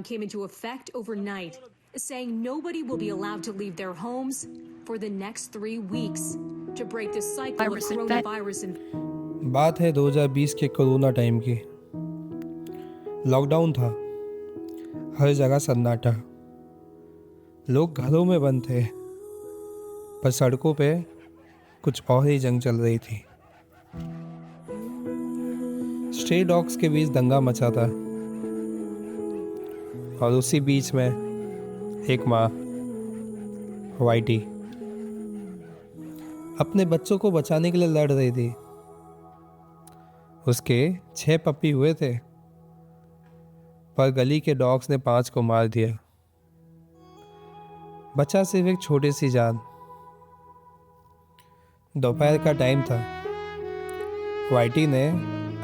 came into effect overnight, saying nobody will be allowed to leave their homes for the next 3 weeks to break the cycle of coronavirus. बात है 2020 के corona time की। Lockdown था, हर जगह सन्नाटा, लोग घरों में बंद थे, पर सड़कों पे कुछ और ही जंग चल रही थी। स्ट्रे डॉग्स के बीच दंगा मचा था और उसी बीच में एक माँ वाइटी अपने बच्चों को बचाने के लिए लड़ रही थी। उसके 6 पप्पी हुए थे, पर गली के डॉग्स ने 5 को मार दिया। बचा सिर्फ एक छोटी सी जान। दोपहर का टाइम था। वाइटी ने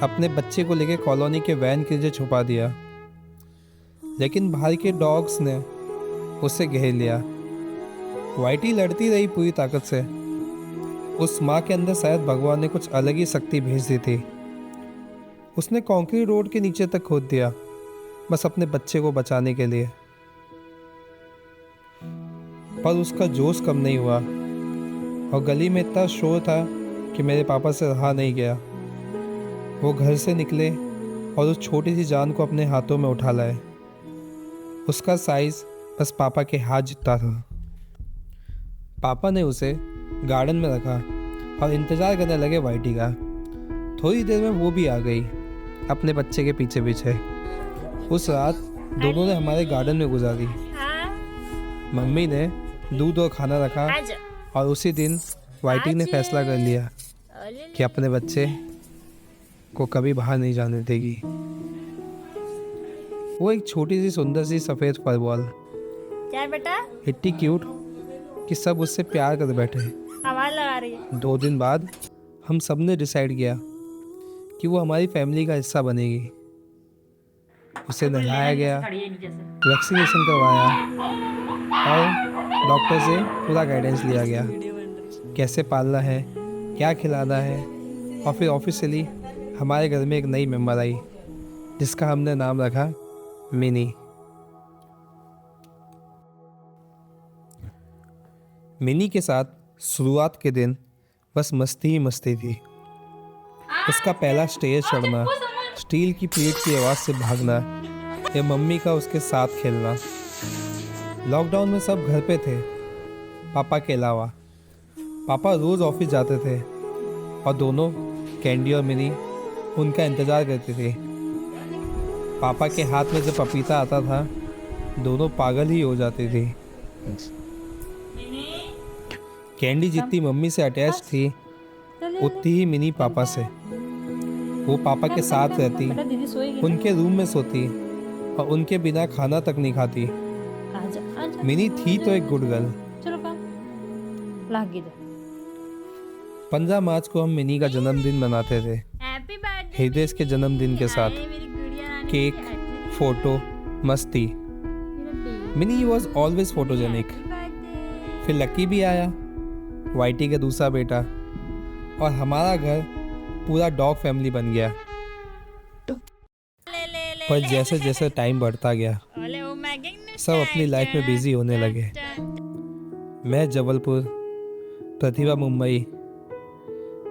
अपने बच्चे को लेकर कॉलोनी के वैन के नीचे छुपा दिया, लेकिन बाहर के डॉग्स ने उसे घेर लिया। वाइटी लड़ती रही पूरी ताकत से। उस माँ के अंदर शायद भगवान ने कुछ अलग ही शक्ति भेज दी थी। उसने कंक्रीट रोड के नीचे तक खोद दिया, बस अपने बच्चे को बचाने के लिए। पर उसका जोश कम नहीं हुआ और गली में इतना शोर था कि मेरे पापा से रहा नहीं गया। वो घर से निकले और उस छोटी सी जान को अपने हाथों में उठा लाए। उसका साइज बस पापा के हाथ जितना था। पापा ने उसे गार्डन में रखा और इंतज़ार करने लगे वाइटी का। थोड़ी देर में वो भी आ गई अपने बच्चे के पीछे पीछे। उस रात दोनों ने हमारे गार्डन में गुजारी। मम्मी ने दूध और खाना रखा और उसी दिन वाइटी ने फैसला कर लिया कि अपने बच्चे को कभी बाहर नहीं जाने देगी। वो एक छोटी सी सुंदर सी सफ़ेद फरबॉल, क्या बेटा, इतनी क्यूट कि सब उससे प्यार कर बैठे। आवाज लगा रही है। 2 दिन बाद हम सब ने डिसाइड किया कि वो हमारी फैमिली का हिस्सा बनेगी। उसे नहलाया गया, वैक्सीनेशन करवाया और डॉक्टर से पूरा गाइडेंस लिया गया, कैसे पालना है, क्या खिलाना है। और फिर ऑफिशियली हमारे घर में एक नई मेंबर आई जिसका हमने नाम रखा मिनी। मिनी के साथ शुरुआत के दिन बस मस्ती ही मस्ती थी। उसका पहला स्टेज चढ़ना, स्टील की प्लेट की आवाज़ से भागना या मम्मी का उसके साथ खेलना। लॉकडाउन में सब घर पे थे, पापा के अलावा। पापा रोज़ ऑफिस जाते थे और दोनों, कैंडी और मिनी, उनका इंतज़ार करती थी। पापा के हाथ में जब पपीता आता था, दोनों पागल ही हो जाती थी। कैंडी जितनी मम्मी से अटैच थी, उतनी ही मिनी पापा से। वो पापा के साथ रहती, उनके रूम में सोती और उनके बिना खाना तक नहीं खाती। मिनी थी तो एक गुड गर्ल। 15 मार्च को हम मिनी का जन्मदिन मनाते थे, हृदय के जन्मदिन के साथ। केक, फोटो, मस्ती। Mini was always photogenic. फिर लकी भी आया, वाइटी का दूसरा बेटा, और हमारा घर पूरा डॉग फैमिली बन गया। पर जैसे जैसे टाइम बढ़ता गया, सब अपनी लाइफ में बिजी होने लगे। मैं जबलपुर, प्रतिभा मुंबई,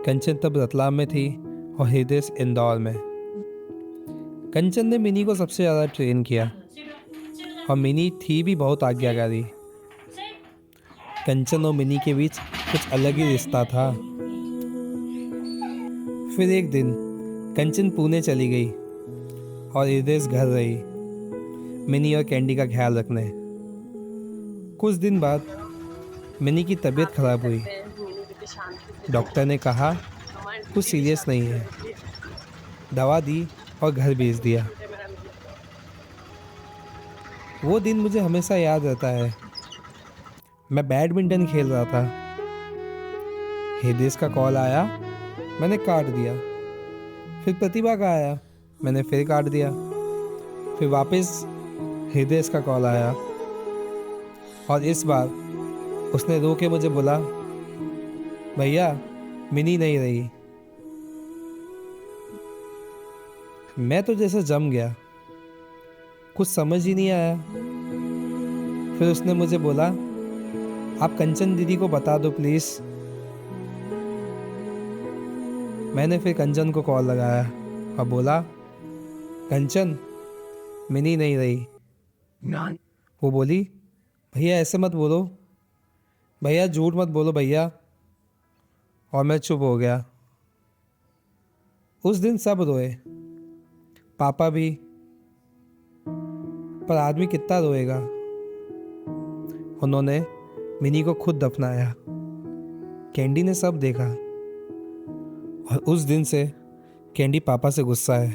कंचन तब रतलाम में थी और हृदय इंदौर में। कंचन ने मिनी को सबसे ज़्यादा ट्रेन किया और मिनी थी भी बहुत आज्ञाकारी। कंचन और मिनी के बीच कुछ अलग ही रिश्ता था। फिर एक दिन कंचन पुणे चली गई और हृदय घर रही, मिनी और कैंडी का ख्याल रखने। कुछ दिन बाद मिनी की तबीयत खराब हुई। डॉक्टर ने कहा कुछ सीरियस नहीं है, दवा दी और घर भेज दिया। वो दिन मुझे हमेशा याद रहता है। मैं बैडमिंटन खेल रहा था, हृदय का कॉल आया, मैंने काट दिया। फिर प्रतिभा का आया, मैंने फिर काट दिया। फिर वापस हृदय का कॉल आया और इस बार उसने रो के मुझे बोला, भैया मिनी नहीं रही। मैं तो जैसे जम गया। कुछ समझ ही नहीं आया। फिर उसने मुझे बोला, आप कंचन दीदी को बता दो प्लीज़। मैंने फिर कंचन को कॉल लगाया और बोला, कंचन मिनी नहीं रही। वो बोली, भैया ऐसे मत बोलो, भैया झूठ मत बोलो भैया। और मैं चुप हो गया। उस दिन सब रोए, पापा भी, पर आदमी कितना रोएगा। उन्होंने मिनी को खुद दफनाया। कैंडी ने सब देखा और उस दिन से कैंडी पापा से गुस्सा है।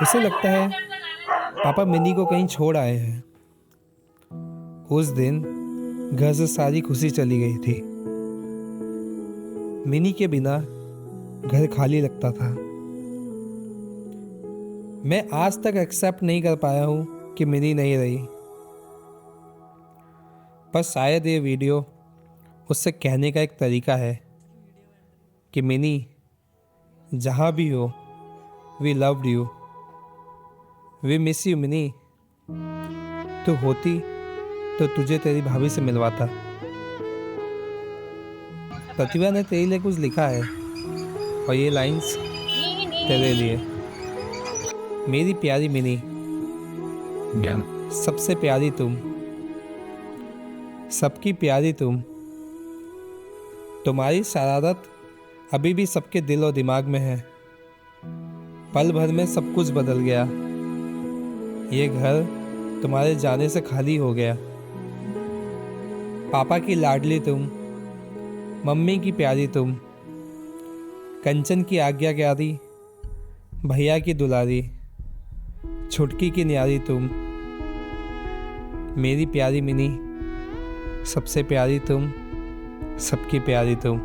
उसे लगता है पापा मिनी को कहीं छोड़ आए हैं। उस दिन घर से सारी खुशी चली गई थी। मिनी के बिना घर खाली लगता था। मैं आज तक एक्सेप्ट नहीं कर पाया हूँ कि मिनी नहीं रही, पर शायद ये वीडियो उससे कहने का एक तरीका है कि मिनी जहाँ भी हो, we loved you, we miss you Mini. तू होती तो तुझे तेरी भाभी से मिलवाता। प्रतिभा ने तेरे लिए कुछ लिखा है और ये लाइंस तेरे लिए। मेरी प्यारी मिनी, सबसे प्यारी तुम, सबकी प्यारी तुम। तुम्हारी शरारत अभी भी सबके दिल और दिमाग में है। पल भर में सब कुछ बदल गया। ये घर तुम्हारे जाने से खाली हो गया। पापा की लाडली तुम, मम्मी की प्यारी तुम, कंचन की आज्ञाकारी, भैया की दुलारी, छुटकी की न्यारी तुम। मेरी प्यारी मिनी, सबसे प्यारी तुम, सबकी प्यारी तुम।